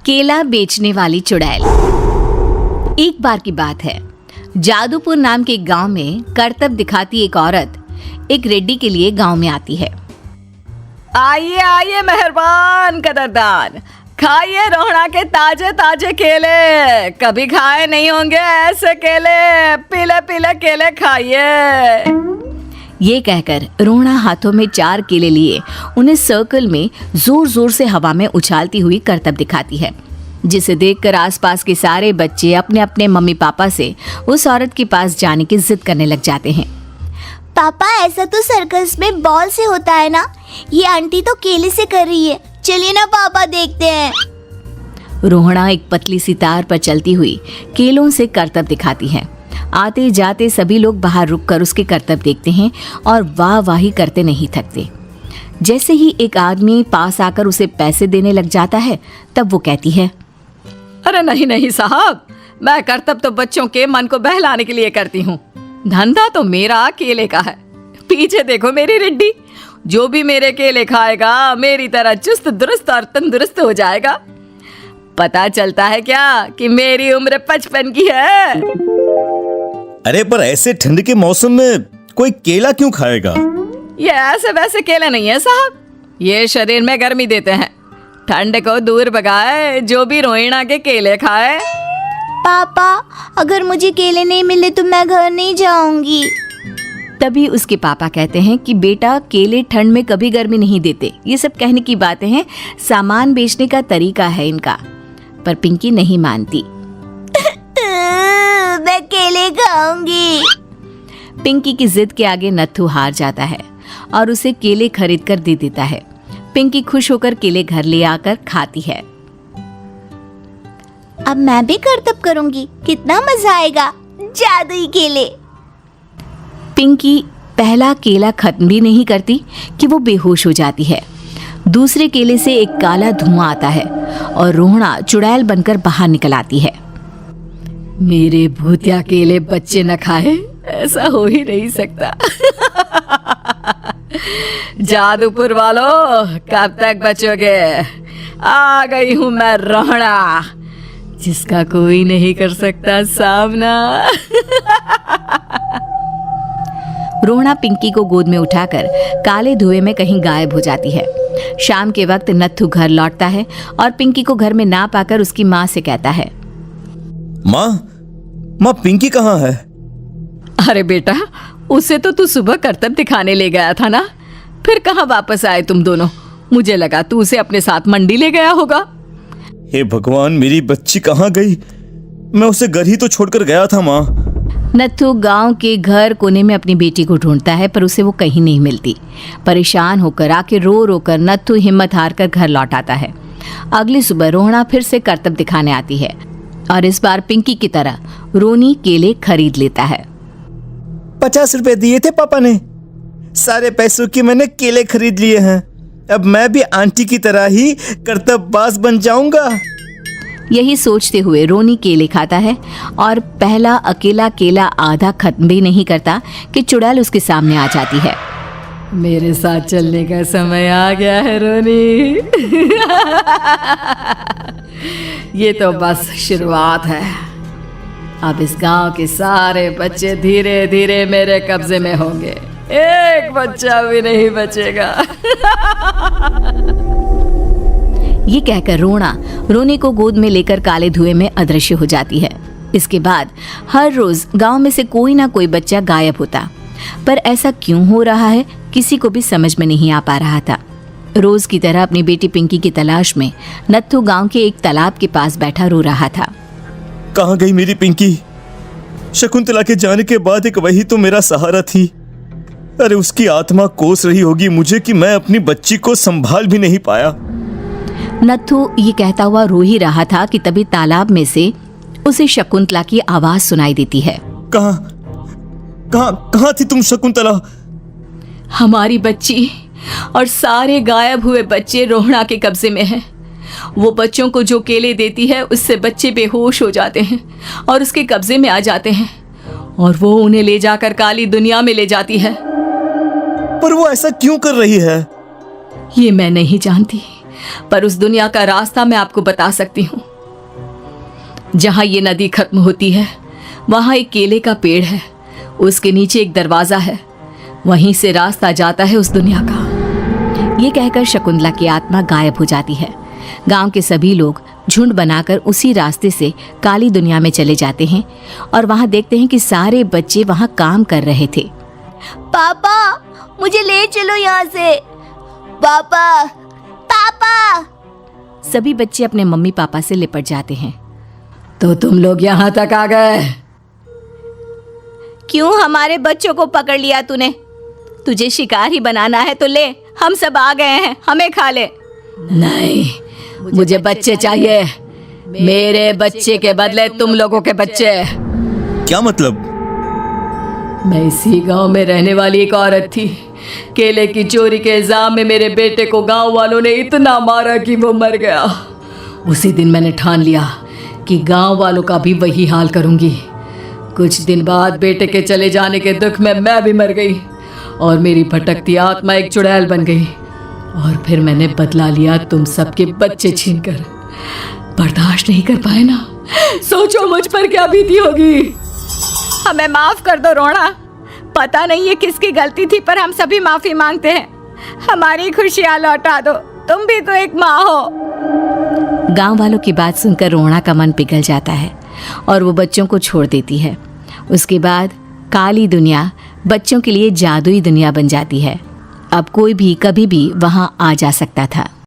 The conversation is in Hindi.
केला बेचने वाली चुड़ैल। एक बार की बात है, जादूपुर नाम के गांव में करतब दिखाती एक औरत एक रेड्डी के लिए गांव में आती है। आइए आइए मेहरबान कदरदान, खाइए रोहड़ा के ताजे ताजे केले, कभी खाए नहीं होंगे ऐसे केले, पीले पीले केले खाइए। ये कहकर रोहड़ा हाथों में 4 केले लिए उन्हें सर्कल में जोर जोर से हवा में उछालती हुई करतब दिखाती है, जिसे देखकर आसपास के सारे बच्चे अपने अपने मम्मी पापा से उस औरत के पास जाने की जिद करने लग जाते हैं। पापा, ऐसा तो सर्कस में बॉल से होता है ना, ये आंटी तो केले से कर रही है, चलिए ना पापा देखते हैं। रोहड़ा एक पतली सी तार पर चलती हुई केलों से करतब दिखाती है। आते जाते सभी लोग बाहर रुककर उसके करतब देखते हैं और वाह वाही करते नहीं थकते। जैसे ही एक आदमी पास आकर उसे पैसे देने लग जाता है, तब वो कहती है, अरे नहीं नहीं साहब, मैं करतब तो बच्चों के मन को बहलाने के लिए करती हूँ, धंधा तो मेरा केले का है। पीछे देखो मेरी रिड्डी, जो भी मेरे केले खाएगा मेरी तरह चुस्त दुरुस्त और तंदुरुस्त हो जाएगा। पता चलता है क्या कि मेरी उम्र 55 की है। अरे पर ऐसे ठंड के मौसम में कोई केला क्यों खाएगा? ये ऐसे वैसे केले नहीं है साहब, ये शरीर में गर्मी देते हैं, ठंड को दूर भगाए जो भी रोहिणा के केले खाए। पापा, अगर मुझे केले नहीं मिले तो मैं घर नहीं जाऊंगी। तभी उसके पापा कहते हैं कि बेटा, केले ठंड में कभी गर्मी नहीं देते, ये सब कहने की बातें हैं, सामान बेचने का तरीका है इनका। पर पिंकी नहीं मानती। मैं केले खाऊंगी। पिंकी की जिद के आगे नत्थू हार जाता है और उसे केले खरीद कर दे देता है। पिंकी खुश होकर केले घर ले आकर खाती है। अब मैं भी करतब करूंगी, कितना मजा आएगा, जादुई केले। पिंकी पहला केला खत्म भी नहीं करती कि वो बेहोश हो जाती है। दूसरे केले से एक काला धुआं आता है और रोहड़ा चुड़ैल बनकर बाहर निकल आती है। मेरे भूतिया केले बच्चे न खाए, ऐसा हो ही नहीं सकता। जादूपुर वालों, कब तक बचोगे? आ गई हूं मैं रोहड़ा, जिसका कोई नहीं कर सकता सामना। रोहड़ा पिंकी को गोद में उठाकर काले धुएं में कहीं गायब हो जाती है। शाम के वक्त नत्थू घर लौटता है और पिंकी को घर में ना पाकर उसकी माँ से कहता है, माँ पिंकी कहाँ है? अरे बेटा, उसे तो तू सुबह करतब दिखाने ले गया था ना, फिर कहाँ वापस आए तुम दोनों? मुझे लगा तू उसे अपने साथ मंडी ले गया होगा। हे भगवान, मेरी बच्ची कहाँ गई? मैं उसे घर ही तो छोड़कर गया था माँ। नत्थू गांव के घर कोने में अपनी बेटी को ढूंढता है, पर उसे वो कहीं नहीं मिलती। परेशान होकर आके रो रो कर नत्थू हिम्मत हार कर घर लौट आता है। अगली सुबह रोहड़ा फिर से करतब दिखाने आती है और इस बार पिंकी की तरह रोनी केले खरीद लेता है। 50 रुपए दिए थे पापा ने, सारे पैसों की मैंने केले खरीद लिए हैं। अब मैं भी आंटी की तरह ही करतबबाज बन जाऊंगा। यही सोचते हुए रोनी केले खाता है और पहला अकेला केला आधा खत्म भी नहीं करता कि चुड़ैल उसके सामने आ जाती है। मेरे साथ चलने का समय आ गया है रोनी। ये तो बस शुरुआत है, अब इस गांव के सारे बच्चे धीरे धीरे मेरे कब्जे में होंगे, एक बच्चा भी नहीं बचेगा। ये कहकर रोनी को गोद में लेकर काले धुएं में अदृश्य हो जाती है। इसके बाद हर रोज गांव में से कोई ना कोई बच्चा गायब होता, पर ऐसा क्यों हो रहा है किसी को भी समझ में नहीं आ पा रहा था। रोज की तरह अपनी बेटी पिंकी की तलाश में नत्थू गांव के एक तालाब के पास बैठा रो रहा था। कहाँ गई मेरी पिंकी? शकुंतला के जाने के बाद एक वही तो मेरा सहारा थी। अरे उसकी आत्मा कोस रही होगी मुझे कि मैं अपनी बच्ची को संभाल भी नहीं पाया। नत्थू ये कहता हुआ रो ही रहा था कि तभी तालाब में से उसे शकुंतला की आवाज सुनाई देती है। कहाँ थी तुम शकुंतला? हमारी बच्ची और सारे गायब हुए बच्चे रोहड़ा के कब्जे में हैं। वो बच्चों को जो केले देती है उससे बच्चे बेहोश हो जाते हैं और उसके कब्जे में आ जाते हैं और वो उन्हें ले जाकर काली दुनिया में ले जाती है। पर वो ऐसा क्यों कर रही है? ये मैं नहीं जानती, पर उस दुनिया का रास्ता मैं आपको बता सकती हूँ। जहाँ ये नदी खत्म होती है वहाँ एक केले का पेड़ है, उसके नीचे एक दरवाज़ा है, वहीं से रास्ता जाता है उस दुनिया का। ये कहकर शकुंतला की आत्मा गायब हो जाती है। गांव के सभी लोग झुंड बनाकर उसी रास्ते से काली दुनिया में चले जाते हैं और वहां देखते हैं कि सारे बच्चे वहां काम कर रहे थे। पापा मुझे ले चलो यहाँ से। पापा पापा। सभी बच्चे अपने मम्मी पापा से लिपट जाते हैं। तो तुम लोग यहाँ तक आ गए? क्यों हमारे बच्चों को पकड़ लिया तूने? तुझे शिकार ही बनाना है तो ले, हम सब आ गए हैं, हमें खा ले। नहीं, मुझे बच्चे चाहिए, मेरे बच्चे के बदले तुम लोगों के बच्चे। क्या मतलब? मैं इसी गांव में रहने वाली एक औरत थी। केले की चोरी के इल्जाम में मेरे बेटे को गांव वालों ने इतना मारा कि वो मर गया। उसी दिन मैंने ठान लिया कि गांव वालों का भी वही हाल करूंगी। कुछ दिन बाद बेटे के चले जाने के दुख में मैं भी मर गई और मेरी भटकती आत्मा एक चुड़ैल बन गई। और फिर मैंने बदला लिया तुम सबके बच्चे छीनकर। बर्दाश्त नहीं कर पाए ना, सोचो मुझ पर क्या बीती होगी। हमें माफ कर दो रोना, पता नहीं ये किसकी गलती थी पर हम सभी माफी मांगते हैं। हमारी खुशियाँ लौटा दो, तुम भी तो एक माँ हो। गांव वालों की बात सुनकर रोना का मन पिघल जाता है और वो बच्चों को छोड़ देती है। उसके बाद काली दुनिया बच्चों के लिए जादुई दुनिया बन जाती है। अब कोई भी कभी भी वहां आ जा सकता था।